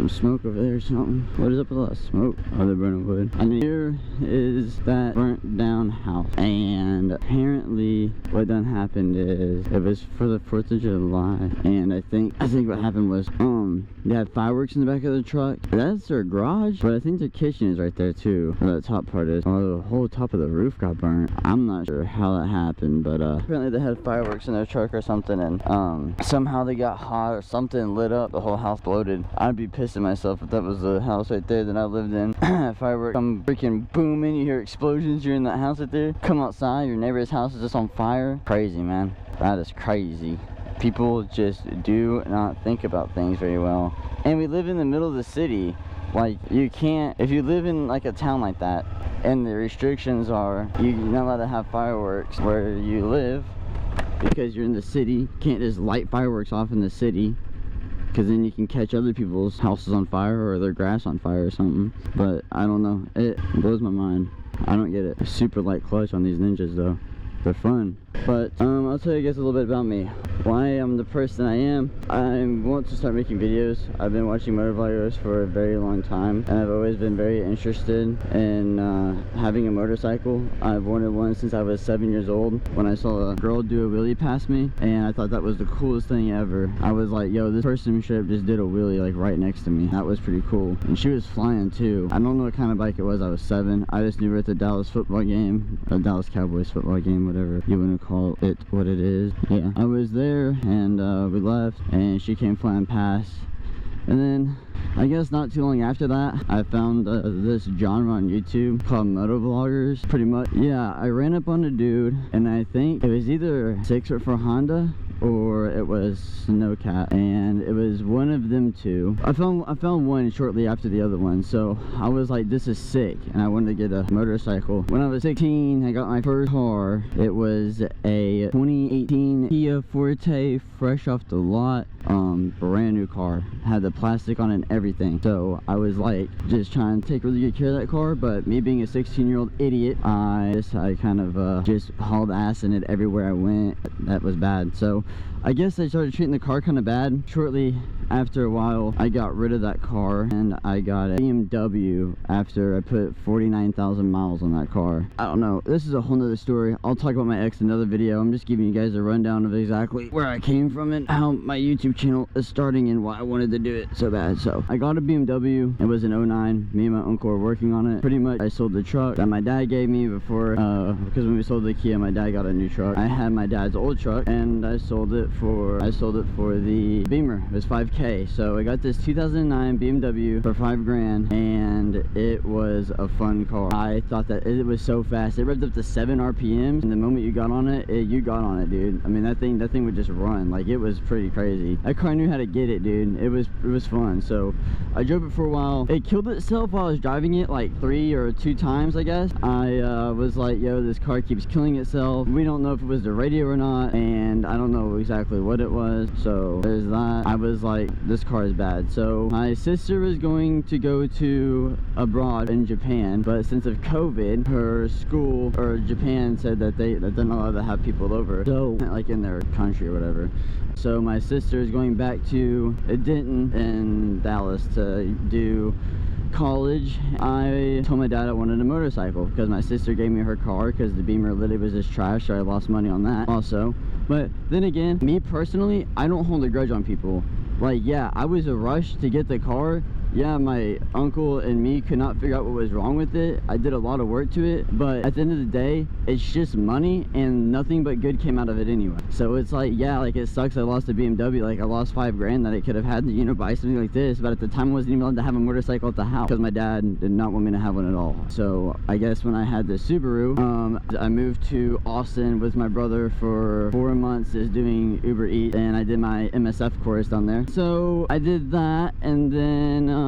some smoke over there or something. What is up with all that smoke? Oh, they're burning wood. And here is that burnt down house. And apparently what done happened is it was for the 4th of July. And I think what happened was they had fireworks in the back of the truck. That's their garage, but I think their kitchen is right there too, where the top part is. Oh, the whole top of the roof got burnt. I'm not sure how that happened, but apparently they had fireworks in their truck or something, and somehow they got hot or something, lit up, the whole house exploded. I'd be pissing myself if that was the house right there that I lived in. Fireworks come freaking booming, you hear explosions, you're in that house right there. Come outside, your neighbor's house is just on fire. Crazy, man. That is crazy. People just do not think about things very well. And we live in the middle of the city. Like, you can't, if you live in like a town like that, and the restrictions are you're not allowed to have fireworks where you live because you're in the city. You can't just light fireworks off in the city, because then you can catch other people's houses on fire or their grass on fire or something. But I don't know, it blows my mind. I don't get it. A super light clutch on these Ninjas though. They're fun. But I'll tell you guys a little bit about me. Why I'm the person I am. I want to start making videos. I've been watching motovloggers for a very long time, and I've always been very interested in having a motorcycle. I've wanted one since I was 7 years old, when I saw a girl do a wheelie past me, and I thought that was the coolest thing ever. I was like, yo, this person should have just did a wheelie like right next to me. That was pretty cool. And she was flying too. I don't know what kind of bike it was. I was 7. I just knew her at the Dallas football game, a Dallas Cowboys football game, whatever you want to call it, what it is. Yeah, I was there, and we left, and she came flying past. And then I guess not too long after that, I found this genre on YouTube called motovloggers. Pretty much, yeah, I ran up on a dude, and I think it was either 6 or 4 Honda, or it was Snowcat, and it was one of them two. I found one shortly after the other one, so I was like, this is sick, and I wanted to get a motorcycle. When I was 16, I got my first car. It was a 2018 Kia Forte, fresh off the lot, brand new car. Had the plastic on it and everything. So I was like just trying to take really good care of that car, but me being a 16-year-old idiot, I kind of just hauled ass in it everywhere I went. That was bad. So I guess I started treating the car kind of bad. Shortly after a while, I got rid of that car, and I got a BMW after I put 49,000 miles on that car. I don't know, this is a whole nother story. I'll talk about my ex in another video. I'm just giving you guys a rundown of exactly where I came from and how my YouTube channel is starting and why I wanted to do it so bad. So I got a BMW. It was an 09. Me and my uncle were working on it. Pretty much I sold the truck that my dad gave me before, because when we sold the Kia, my dad got a new truck. I had my dad's old truck, and I sold it for the Beamer. It was 5K. So I got this 2009 BMW for 5 grand, and it was a fun car. I thought that it was so fast. It revved up to 7 RPMs, and the moment you got on it, you got on it, dude. I mean, that thing would just run. Like, it was pretty crazy. That car knew how to get it, dude. It was fun. So I drove it for a while. It killed itself while I was driving it like 3 or 2 times, I guess. I was like, yo, this car keeps killing itself. We don't know if it was the radio or not, and I don't know exactly what it was. So there's that. I was like, this car is bad. So my sister was going to go to abroad in Japan, but since of COVID, her school or Japan said that they're not allowed to have people over, so like in their country or whatever. So my sister is going back to Denton in Dallas to do college. I told my dad I wanted a motorcycle because my sister gave me her car because the Beamer literally was just trash, so I lost money on that also. But then again, me personally, I don't hold a grudge on people. Like, yeah, I was a rush to get the car. Yeah, my uncle and me could not figure out what was wrong with it. I did a lot of work to it, but at the end of the day, it's just money, and nothing but good came out of it anyway. So it's like, yeah, like, it sucks I lost a BMW. Like, I lost 5 grand that I could have had to, you know, buy something like this, but at the time I wasn't even allowed to have a motorcycle at the house because my dad did not want me to have one at all. So I guess when I had the Subaru, I moved to Austin with my brother for 4 months just doing Uber Eats, and I did my MSF course down there. So I did that, and then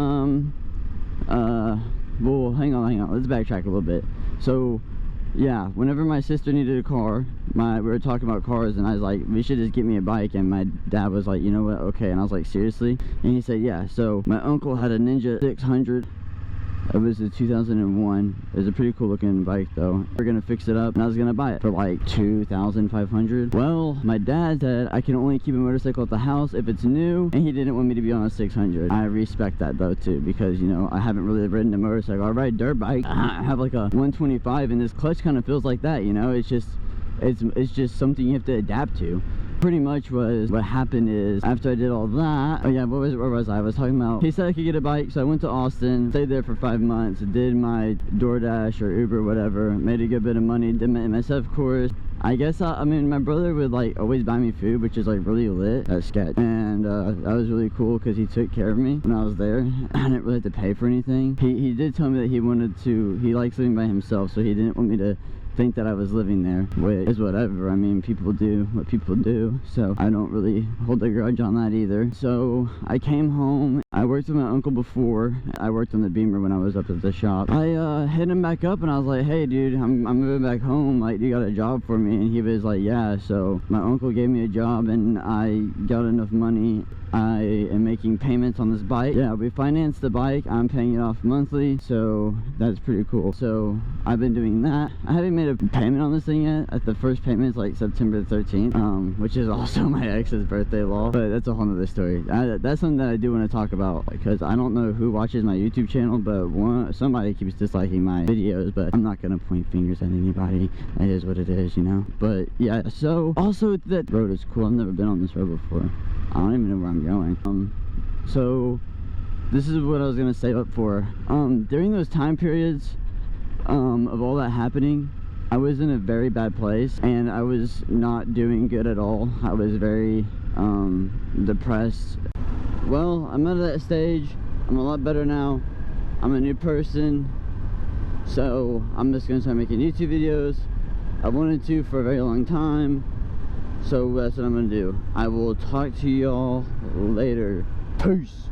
well, hang on, let's backtrack a little bit. So yeah, whenever my sister needed a car, we were talking about cars, and I was like, we should just get me a bike, and my dad was like, you know what, okay. And I was like, seriously? And he said, yeah. So my uncle had a Ninja 600, It was a 2001. It was a pretty cool looking bike though. We're gonna fix it up and I was gonna buy it for like 2,500. Well, my dad said I can only keep a motorcycle at the house if it's new, and he didn't want me to be on a 600. I respect that though too, because you know, I haven't really ridden a motorcycle. I ride dirt bike. I have like a 125 and this clutch kind of feels like that, you know. It's just something you have to adapt to. Pretty much what happened is, after I did all that, oh yeah, where was I? I was talking about, he said I could get a bike, so I went to Austin, stayed there for 5 months, did my DoorDash or Uber, whatever, made a good bit of money, did my MSF course. I guess, I mean, my brother would like always buy me food, which is like really lit. That's sketch. And that was really cool because he took care of me when I was there. I didn't really have to pay for anything. He did tell me that he likes living by himself, so he didn't want me to think that I was living there, which is whatever. I mean, people do what people do, so I don't really hold a grudge on that either. So I came home. I worked with my uncle before. I worked on the Beamer when I was up at the shop. I hit him back up and I was like, hey dude, I'm moving back home, like, you got a job for me? And he was like, yeah. So my uncle gave me a job and I got enough money. I am making payments on this bike. Yeah, we financed the bike. I'm paying it off monthly, so that's pretty cool. So I've been doing that. I haven't made a payment on this thing yet. The first payment is like September 13th, which is also my ex's birthday law, but that's a whole nother story. That's something that I do want to talk about, because I don't know who watches my YouTube channel, but somebody keeps disliking my videos, but I'm not gonna point fingers at anybody. It is what it is, you know. But yeah, so also that road is cool. I've never been on this road before. I don't even know where I'm going. So this is what I was gonna save up for. During those time periods of all that happening, I was in a very bad place and I was not doing good at all. I was very depressed. Well, I'm out of that stage. I'm a lot better now. I'm a new person, so I'm just gonna start making YouTube videos. I wanted to for a very long time, so that's what I'm gonna do. I will talk to y'all later. Peace.